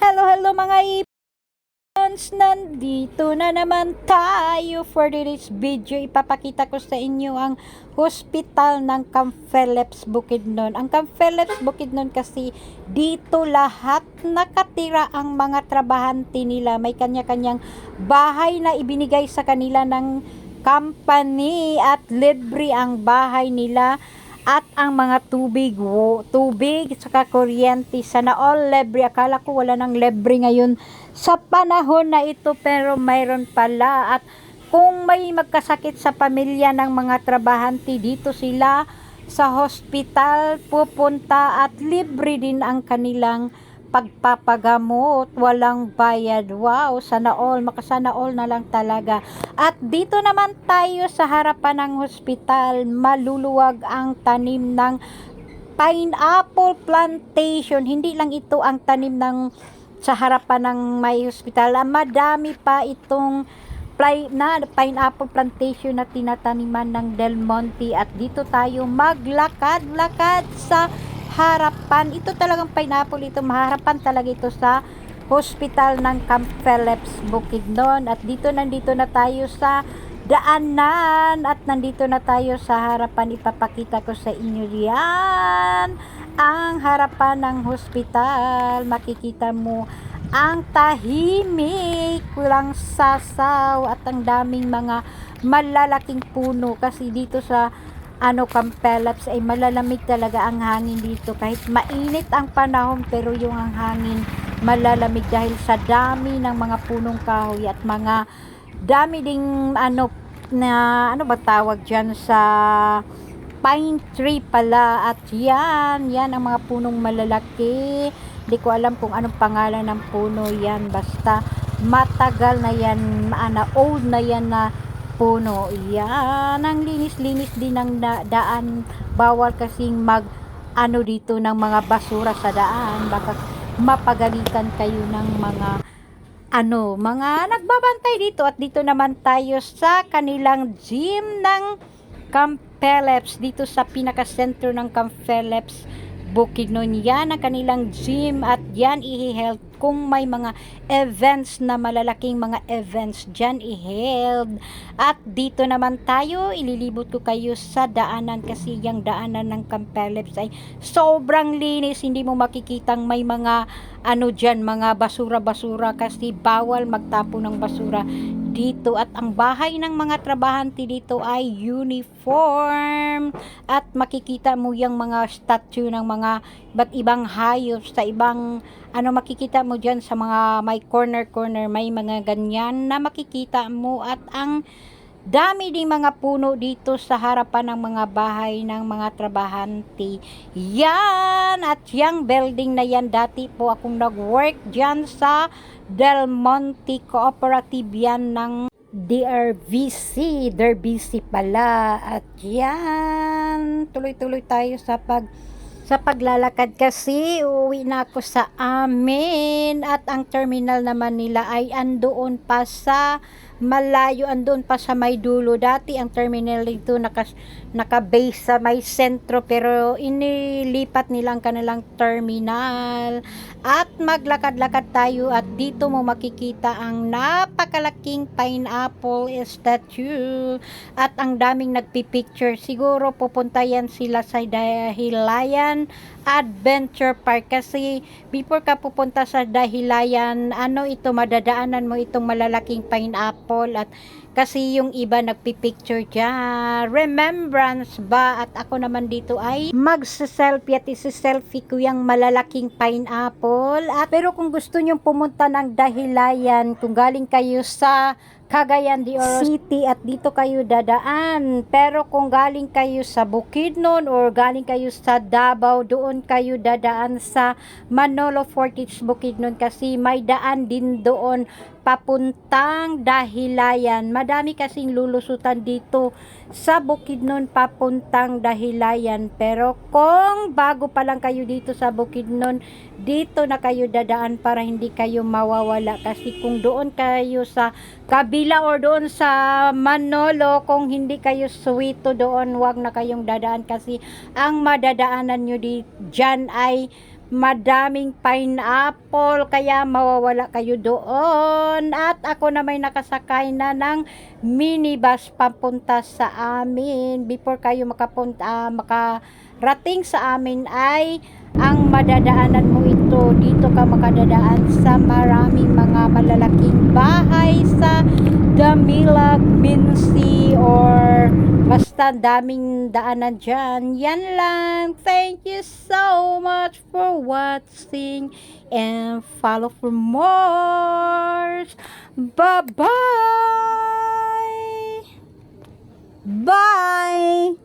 Hello mga ipons! Nandito na naman tayo for today's video. Ipapakita ko sa inyo ang hospital ng Camp Philips Bukidnon. Ang Camp Philips Bukidnon kasi dito lahat nakatira ang mga trabahante nila. May kanya-kanyang bahay na ibinigay sa kanila ng company at libre ang bahay nila. At ang mga tubig saka kuryente, sana all libre. Akala ko wala nang libre ngayon sa panahon na ito, pero mayroon pala. At kung may magkasakit sa pamilya ng mga trabahante, dito sila sa hospital pupunta at libre din ang kanilang pagpapagamot, walang bayad. Wow, sana all, makasana all na lang talaga. At dito naman tayo sa harapan ng hospital, maluluwag ang tanim ng pineapple plantation. Hindi lang ito ang tanim ng sa harapan ng may hospital. Madami pa itong pineapple plantation na tinataniman ng Del Monte. At dito tayo maglakad-lakad sa harapan. Ito talagang pineapple ito, maharapan talaga ito sa hospital ng Camp Philips Bukidnon. At nandito na tayo sa daanan at nandito na tayo sa harapan. Ipapakita ko sa inyo yan ang harapan ng hospital. Makikita mo ang tahimik, walang sasaw at ang daming mga malalaking puno kasi dito sa Camp Philips ay malalamig talaga ang hangin dito. Kahit mainit ang panahon, pero yung ang hangin malalamig dahil sa dami ng mga punong kahoy at mga dami ding ba tawag dyan sa pine tree pala. At yan ang mga punong malalaki. Hindi ko alam kung anong pangalan ng puno yan, basta matagal na yan, old na yan na puno. Yan, ang linis-linis din ng daan. Bawal kasing dito ng mga basura sa daan, baka mapagalitan kayo ng mga nagbabantay dito. At dito naman tayo sa kanilang gym ng Camp Philips, dito sa pinaka-center ng Camp Philips Bukidnon. Yan ang kanilang gym at yan i-held kung may mga events na malalaking mga events dyan i-held. At dito naman tayo, ililibot ko kayo sa daanan kasi yung daanan ng Camp Philips ay sobrang linis. Hindi mo makikitang may mga dyan, mga basura-basura kasi bawal magtapo ng basura dito. At ang bahay ng mga trabahante dito ay uniform. At makikita mo yung mga statue ng mga iba't ibang hayop sa ibang makikita mo dyan sa mga may corner may mga ganyan na makikita mo. At ang dami ding mga puno dito sa harapan ng mga bahay ng mga trabahante. Yan, at yung building na yan, dati po akong nag-work dyan sa Del Monte Cooperative yan ng DRVC pala. At yan, tuloy-tuloy tayo sa paglalakad kasi uuwi na ako sa amin. At ang terminal naman nila ay andoon pa sa malayo, andoon pa sa may dulo. Dati ang terminal dito naka-base sa may sentro, pero inilipat nila ang kanilang terminal. At maglakad-lakad tayo at dito mo makikita ang napakalaking pineapple statue at ang daming nagpipicture. Siguro pupunta yan sila sa Dahilayan Adventure Park kasi before ka pupunta sa Dahilayan, ito, madadaanan mo itong malalaking pineapple. At kasi yung iba nagpipicture dyan, remembrance ba. At ako naman dito ay magsa-selfie at isi-selfie ko yung malalaking pineapple. At pero kung gusto nyong pumunta ng Dahilayan, kung galing kayo sa Cagayan de Oro City at dito kayo dadaan, pero kung galing kayo sa Bukidnon or galing kayo sa Davao, doon kayo dadaan sa Manolo Fortich Bukidnon kasi may daan din doon papuntang Dahilayan. Madami kasing lulusutan dito sa Bukidnon papuntang Dahilayan, pero kung bago pa lang kayo dito sa Bukidnon, dito na kayo dadaan para hindi kayo mawawala. Kasi kung doon kayo sa kabila or doon sa Manolo, kung hindi kayo suwito doon, wag na kayong dadaan kasi ang madadaanan nyo dyan ay madaming pineapple, kaya mawawala kayo doon. At ako na may nakasakay na ng minibus papunta sa amin. Before kayo makarating sa amin ay ang madadaanan mo ito, dito ka makadadaan sa maraming mga malalaking bahay sa Damila, Binsi, or basta daming daanan dyan. Yan lang. Thank you so much for watching and follow for more. Bye-bye. Bye.